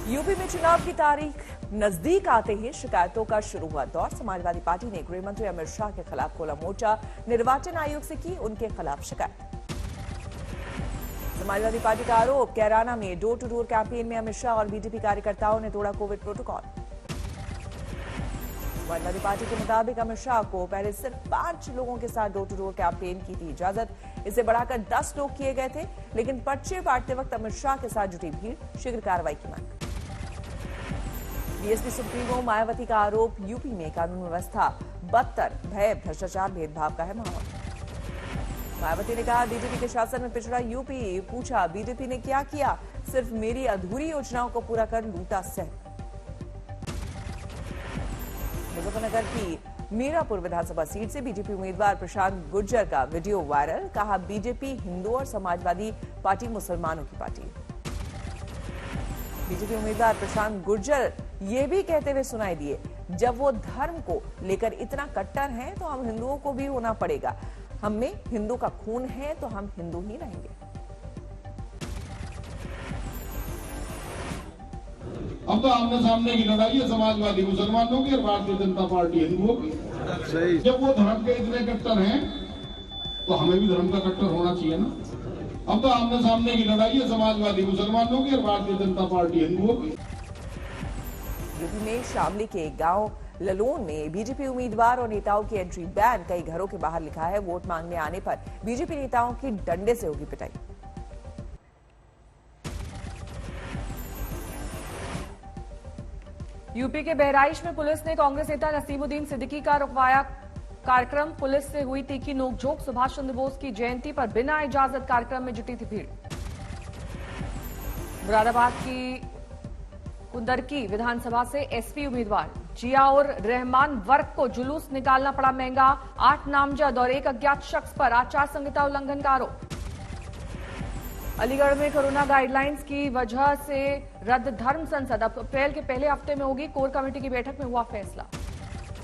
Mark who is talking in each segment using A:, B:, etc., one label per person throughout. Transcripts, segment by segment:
A: UP में चुनाव की तारीख नजदीक आते ही शिकायतों का शुरू हुआ दौर। समाजवादी पार्टी ने गृह मंत्री अमित शाह के खिलाफ खोला मोर्चा। निर्वाचन आयोग से की उनके खिलाफ शिकायत। समाजवादी पार्टी का आरोप, कैराना में डोर टू डोर कैंपेन में अमित शाह और बीजेपी कार्यकर्ताओं ने तोड़ा कोविड प्रोटोकॉल। समाजवादी पार्टी के मुताबिक अमित शाह को पहले सिर्फ 5 लोगों के साथ डोर टू डोर कैंपेन की थी इजाजत। इसे बढ़ाकर 10 लोग किए गए थे, लेकिन पर्चे बांटते वक्त अमित शाह के साथ जुटी भीड़, शीघ्र कार्रवाई की मांग। बीएसपी सुप्रीमो मायावती का आरोप, यूपी में कानून व्यवस्था बदतर, भय, भ्रष्टाचार, भेदभाव का है माहौल। मायावती ने कहा, बीजेपी के शासन में पिछड़ा यूपी। पूछा, बीजेपी ने क्या किया? सिर्फ मेरी अधूरी योजनाओं को पूरा कर लूटा सह। मुजफ्फरनगर की मीरापुर विधानसभा सीट से बीजेपी उम्मीदवार प्रशांत गुर्जर का वीडियो वायरल। कहा, बीजेपी हिंदू और समाजवादी पार्टी मुसलमानों की पार्टी। बीजेपी उम्मीदवार प्रशांत गुर्जर ये भी कहते हुए सुनाई दिए, जब वो धर्म को लेकर इतना कट्टर हैं तो हम हिंदुओं को भी होना पड़ेगा। हम में हिंदू का खून है तो हम हिंदू ही रहेंगे।
B: अब तो आमने सामने की लड़ाई है समाजवादी मुसलमानों की और भारतीय जनता पार्टी हिंदुओं की। जब वो धर्म के इतने कट्टर हैं तो हमें भी धर्म का कट्टर होना चाहिए ना। अब तो आमने सामने की लड़ाई है समाजवादी मुसलमानों की और भारतीय जनता पार्टी हिंदुओं की।
A: यूपी में शामली के गांव ललोन में बीजेपी उम्मीदवार और नेताओं की एंट्री बैन। कई घरों के बाहर लिखा है, वोट मांगने आने पर बीजेपी नेताओं की डंडे से होगी पिटाई। यूपी के बहराइच में पुलिस ने कांग्रेस नेता नसीमुद्दीन सिद्दीकी का रुकवाया कार्यक्रम। पुलिस से हुई तीखी नोकझोंक। सुभाष चंद्र बोस की जयंती पर बिना इजाजत कार्यक्रम में जुटी थी भीड़। मुरादाबाद की कुंदरकी विधानसभा से एसपी उम्मीदवार जियाउर रहमान वर्क को जुलूस निकालना पड़ा महंगा। 8 नामजद और 1 अज्ञात शख्स पर आचार संहिता उल्लंघन का आरोप। अलीगढ़ में कोरोना गाइडलाइंस की वजह से रद्द धर्म संसद। अब अप्रैल के पहले हफ्ते में होगी। कोर कमेटी की बैठक में हुआ फैसला।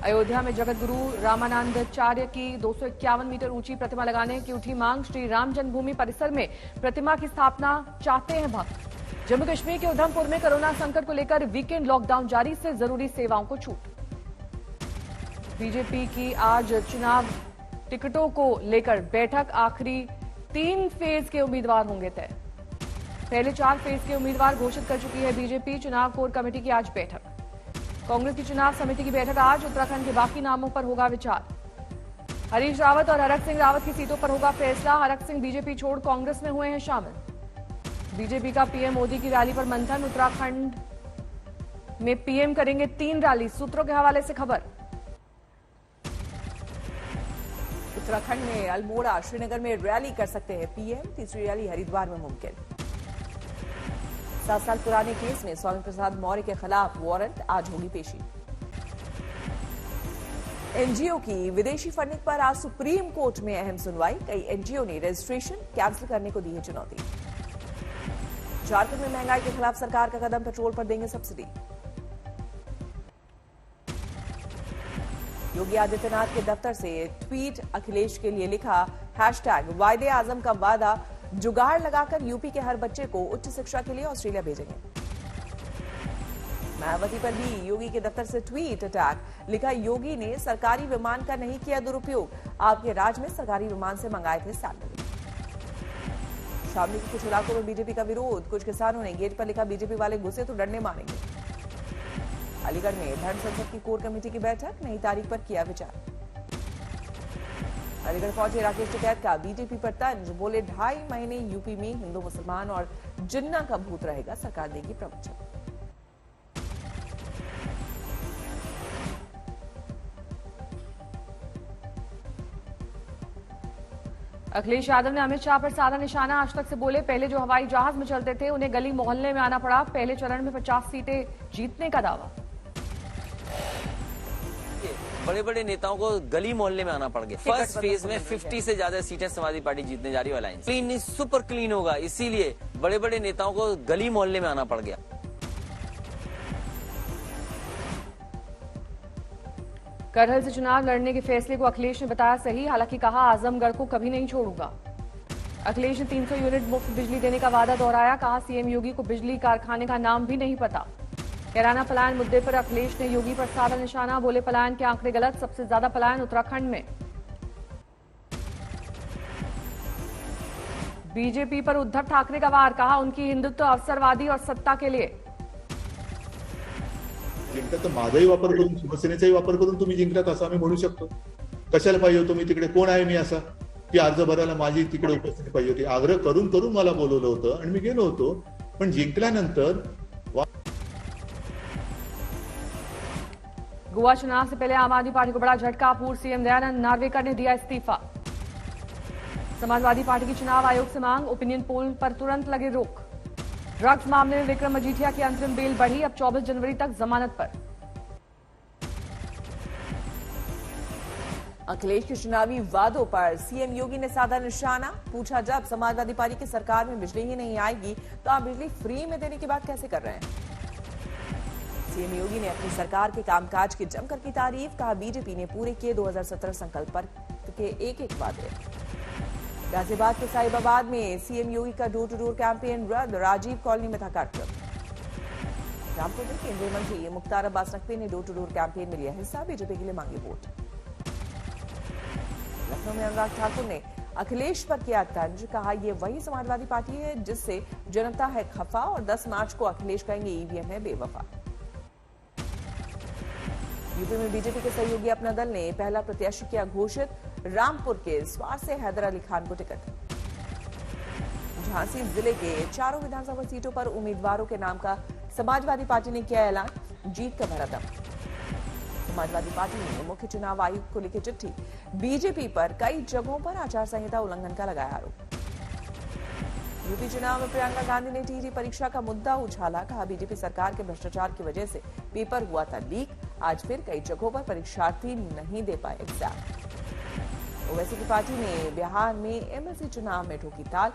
A: अयोध्या में जगत गुरु रामानंदाचार्य की 251 मीटर ऊंची प्रतिमा लगाने की उठी मांग। श्री राम जन्मभूमि परिसर में प्रतिमा की स्थापना चाहते हैं भक्त। जम्मू कश्मीर के उधमपुर में कोरोना संकट को लेकर वीकेंड लॉकडाउन जारी, से जरूरी सेवाओं को छूट। बीजेपी की आज चुनाव टिकटों को लेकर बैठक। आखिरी 3 फेज के उम्मीदवार होंगे तय। पहले 4 फेज के उम्मीदवार घोषित कर चुकी है बीजेपी। चुनाव कोर कमेटी की आज बैठक। कांग्रेस की चुनाव समिति की बैठक आज। उत्तराखंड के बाकी नामों पर होगा विचार। हरीश रावत और हरक सिंह रावत की सीटों पर होगा फैसला। हरक सिंह बीजेपी छोड़ कांग्रेस में हुए हैं शामिल। बीजेपी का पीएम मोदी की रैली पर मंथन। उत्तराखंड में पीएम करेंगे 3 रैली, सूत्रों के हवाले से खबर। उत्तराखंड में अल्मोड़ा, श्रीनगर में रैली कर सकते हैं पीएम। तीसरी रैली हरिद्वार में मुमकिन। 7 साल पुराने केस में स्वामी प्रसाद मौर्य के खिलाफ वारंट, आज होगी पेशी। एनजीओ की विदेशी फंडिंग पर आज सुप्रीम कोर्ट में अहम सुनवाई। कई एनजीओ ने रजिस्ट्रेशन कैंसिल करने को दी है चुनौती। झारखंड में महंगाई के खिलाफ सरकार का कदम, पेट्रोल पर देंगे सब्सिडी। योगी आदित्यनाथ के दफ्तर से ट्वीट, अखिलेश के लिए लिखा हैशटैग वायदे आजम का वादा, जुगाड़ लगाकर यूपी के हर बच्चे को उच्च शिक्षा के लिए ऑस्ट्रेलिया भेजेंगे। मायावती पर भी योगी के दफ्तर से ट्वीट अटैक, लिखा योगी ने सरकारी विमान का नहीं किया दुरुपयोग, आपके राज में सरकारी विमान से मंगाए थे सैंडल। शामली के कुछ इलाकों में बीजेपी का विरोध। कुछ किसानों ने गेट पर लिखा, बीजेपी वाले घुसे तो डंडे मारेंगे। अलीगढ़ में धर्म संसद की कोर कमेटी की बैठक, नई तारीख पर किया विचार। अलीगढ़ पहुंचे राकेश टिकैत का बीजेपी पर तंज, बोले 2.5 महीने यूपी में हिंदू मुसलमान और जिन्ना का भूत रहेगा, सरकार देगी प्रवचन। अखिलेश यादव ने अमित शाह पर साधा निशाना। आज तक से बोले, पहले जो हवाई जहाज में चलते थे उन्हें गली मोहल्ले में आना पड़ा। पहले चरण में 50 सीटें जीतने का दावा।
C: बड़े बड़े नेताओं को गली मोहल्ले में आना पड़ गया। फर्स्ट फेज में 50 से ज्यादा सीटें समाजवादी पार्टी जीतने जा रही है। अलायंस क्लीन, सुपर क्लीन होगा, इसीलिए बड़े बड़े नेताओं को गली मोहल्ले में आना पड़ गया।
A: करहल से चुनाव लड़ने के फैसले को अखिलेश ने बताया सही। हालांकि कहा, आजमगढ़ को कभी नहीं छोड़ूंगा। अखिलेश ने 300 यूनिट मुफ्त बिजली देने का वादा दोहराया, कहा सीएम योगी को बिजली कारखाने का नाम भी नहीं पता। कैराना पलायन मुद्दे पर अखिलेश ने योगी पर साधा निशाना, बोले पलायन के आंकड़े गलत, सबसे ज्यादा पलायन उत्तराखंड में। बीजेपी पर उद्धव ठाकरे का वार, कहा उनकी हिंदुत्व अवसरवादी और सत्ता के लिए।
D: जिंकता माझाही वापर करून शिवसेनेचाही वापर करून तुम्ही जिंकलात असं आम्ही म्हणू शकतो। कशाला पाहिजे होतो मी तिकडे, कोण आहे मी असा की अर्ज भरायला माझी तिकडे उपस्थिती पाहिजे होती? आग्रह करून करून मला बोलवलं होतं आणि मी गेलो होतो, पण जिंकल्यानंतर
A: गोवा चुनाव से पहले आम आदमी पार्टी को बड़ा झटका, पूर्व सीएम दयानंद नार्वेकर ने दिया इस्तीफा। समाजवादी पार्टी की चुनाव आयोग से मांग, ओपिनियन पोल पर तुरंत लगे रोक। ड्रग्स मामले में विक्रम मजीठिया की अंतरिम बेल बढ़ी, अब 24 जनवरी तक जमानत पर।
E: अखिलेश के चुनावी वादों पर सीएम योगी ने साधा निशाना, पूछा जब समाजवादी पार्टी की सरकार में बिजली ही नहीं आएगी तो आप बिजली फ्री में देने की बात कैसे कर रहे हैं? सीएम योगी ने अपनी सरकार के कामकाज की जमकर की तारीफ, कहा बीजेपी ने पूरे किए 2017 संकल्प पर के एक वादे। गाजियाबाद के साहिबाबाद में सीएम योगी का डोर टू डोर कैंपेन रद्द, राजीव कॉलोनी में था कार्यक्रम। रामपुर में केंद्रीय मंत्री मुख्तार अब्बास नकवी ने डोर टू डोर कैंपेन में लिया हिस्सा, बीजेपी के लिए मांगी वोट। लखनऊ में अनुराग ठाकुर ने अखिलेश पर किया तंज, कहा यह वही समाजवादी पार्टी है जिससे जनता है खफा और 10 मार्च को अखिलेश कहेंगे ईवीएम है बेवफा। यूपी में बीजेपी के सहयोगी अपना दल ने पहला प्रत्याशी किया घोषित, रामपुर के स्वार से हैदर अली खान को टिकट। झांसी जिले के चारों विधानसभा सीटों पर उम्मीदवारों के नाम का समाजवादी पार्टी ने किया ऐलान, जीत का भरा दम। समाजवादी पार्टी ने मुख्य चुनाव आयुक्त को लिखी चिट्ठी, बीजेपी पर कई जगहों पर आचार संहिता उल्लंघन का लगाया आरोप। यूपी चुनाव में प्रियंका गांधी ने टीटी परीक्षा का मुद्दा उछाला, कहा बीजेपी सरकार के भ्रष्टाचार की वजह से पेपर हुआ था लीक, आज फिर कई जगहों पर परीक्षार्थी नहीं दे पाए एग्जाम। ओवैसी की पार्टी ने बिहार में एमएलसी चुनाव में ठोकी ताल,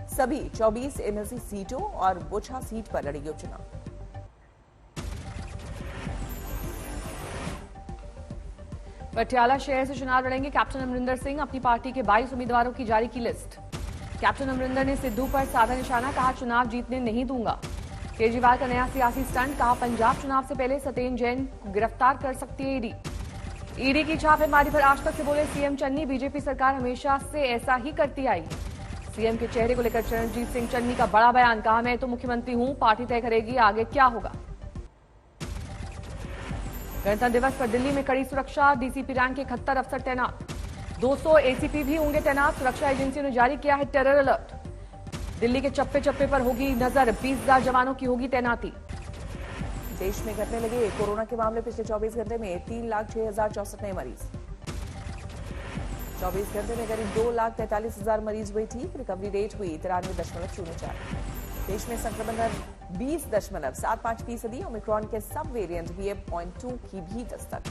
E: सभी 24 एमएलसी सीटों और बोछा सीट पर लड़ेगी उपचुनाव।
A: पटियाला शहर से चुनाव लड़ेंगे कैप्टन अमरिंदर सिंह, अपनी पार्टी के 22 उम्मीदवारों की जारी की लिस्ट। कैप्टन अमरिंदर ने सिद्धू पर साधा निशाना, कहा चुनाव जीतने नहीं दूंगा। केजरीवाल का नया सियासी स्टंट, कहा पंजाब चुनाव से पहले सत्येंद्र जैन को गिरफ्तार कर सकती है ईडी। ईडी की छापेमारी पर आज तक से बोले सीएम चन्नी, बीजेपी सरकार हमेशा से ऐसा ही करती आई। सीएम के चेहरे को लेकर चरणजीत सिंह चन्नी का बड़ा बयान, कहा मैं तो मुख्यमंत्री हूं, पार्टी तय करेगी आगे क्या होगा। गणतंत्र दिवस पर दिल्ली में कड़ी सुरक्षा, डीसीपी रैंक के 71 अफसर तैनात, 200 एसीपी भी होंगे तैनात। सुरक्षा एजेंसियों ने जारी किया है टेरर अलर्ट। दिल्ली के चप्पे चप्पे पर होगी नजर, 20,000 जवानों की होगी तैनाती।
E: देश में घटने लगे कोरोना के मामले, पिछले 24 घंटे में 3,06,064 नए मरीज। 24 घंटे में करीब 2,43,000 मरीज हुए ठीक, रिकवरी रेट हुई 93.04। देश में संक्रमण दर 20.75%, ओमिक्रॉन के सब वेरिएंट BA.2 की भी दस्तक।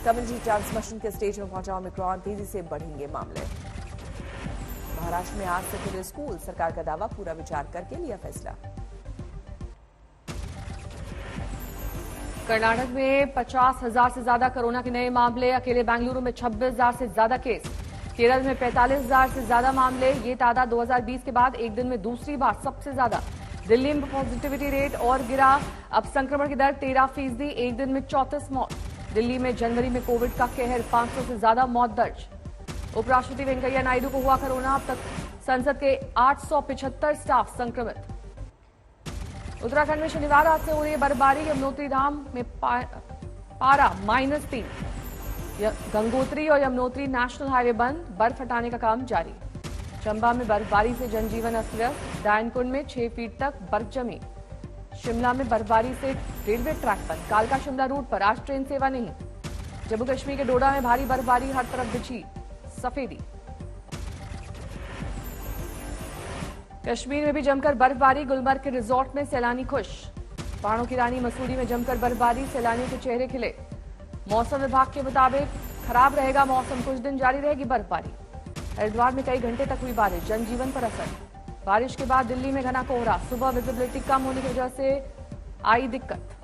E: कम्युनिटी ट्रांसमिशन के स्टेज में पहुंचा ओमिक्रॉन, तेजी से बढ़ेंगे मामले। महाराष्ट्र में आज से खुले स्कूल, सरकार का दावा पूरा विचार करके लिया फैसला।
A: कर्नाटक में 50,000 से ज्यादा कोरोना के नए मामले, अकेले बेंगलुरु में 26,000 से ज्यादा केस, केरल में 45,000 से ज्यादा मामले। ये तादाद 2020 के बाद एक दिन में दूसरी बार सबसे ज्यादा। दिल्ली में पॉजिटिविटी रेट और गिरा, अब संक्रमण की दर 13%, एक दिन में 34 मौत। दिल्ली में जनवरी में कोविड का कहर, 500 से ज्यादा मौत दर्ज। उपराष्ट्रपति वेंकैया नायडू को हुआ कोरोना, अब तक संसद के 875 स्टाफ संक्रमित। उत्तराखंड में शनिवार रात से हो रही है बर्फबारी, यमुनोत्री धाम में पारा -3। गंगोत्री और यमुनोत्री नेशनल हाईवे बंद, बर्फ हटाने का काम जारी। चंबा में बर्फबारी से जनजीवन अस्त व्यस्त, डायनकुंड में 6 फीट तक बर्फ जमी। शिमला में बर्फबारी से रेलवे ट्रैक बंद, कालका शिमला रूट पर आज ट्रेन सेवा नहीं। जम्मू कश्मीर के डोडा में भारी बर्फबारी, हर तरफ बिछी सफेदी। कश्मीर में भी जमकर बर्फबारी, गुलमर्ग के रिजॉर्ट में सैलानी खुश। पहाड़ों की रानी मसूरी में जमकर बर्फबारी, सैलानियों के चेहरे खिले। मौसम विभाग के मुताबिक खराब रहेगा मौसम, कुछ दिन जारी रहेगी बर्फबारी। हरिद्वार में कई घंटे तक हुई बारिश, जनजीवन पर असर। बारिश के बाद दिल्ली में घना कोहरा, सुबह विजिबिलिटी कम होने की वजह से आई दिक्कत।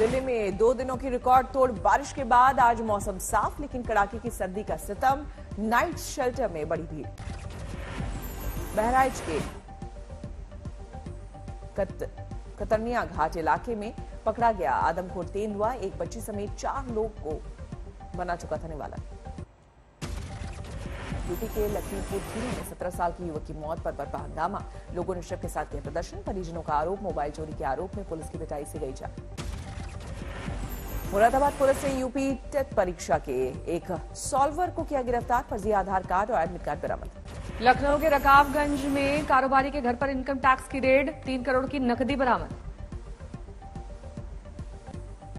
E: दिल्ली में 2 दिनों की रिकॉर्ड तोड़ बारिश के बाद आज मौसम साफ, लेकिन कड़ाके की सर्दी का सितम। नाइट शेल्टर में बड़ी भीड़। बहराइच के कतरनिया घाट इलाके में पकड़ा गया आदमखोर तेंदुआ। एक बच्ची समेत 4 लोग को बना चुका था निवाला। यूपी के लखीमपुर खीरी में 17 साल की युवक की मौत पर बरपा हंगामा। लोगों ने शव के साथ किया प्रदर्शन। परिजनों का आरोप, मोबाइल चोरी के आरोप में पुलिस की पिटाई से गई जान। मुरादाबाद पुलिस ने यूपी टेट परीक्षा के एक सॉल्वर को किया गिरफ्तार। फर्जी आधार कार्ड और एडमिट कार्ड बरामद।
A: लखनऊ के रकाबगंज में कारोबारी के घर पर इनकम टैक्स की रेड, 3 करोड़ की नकदी बरामद।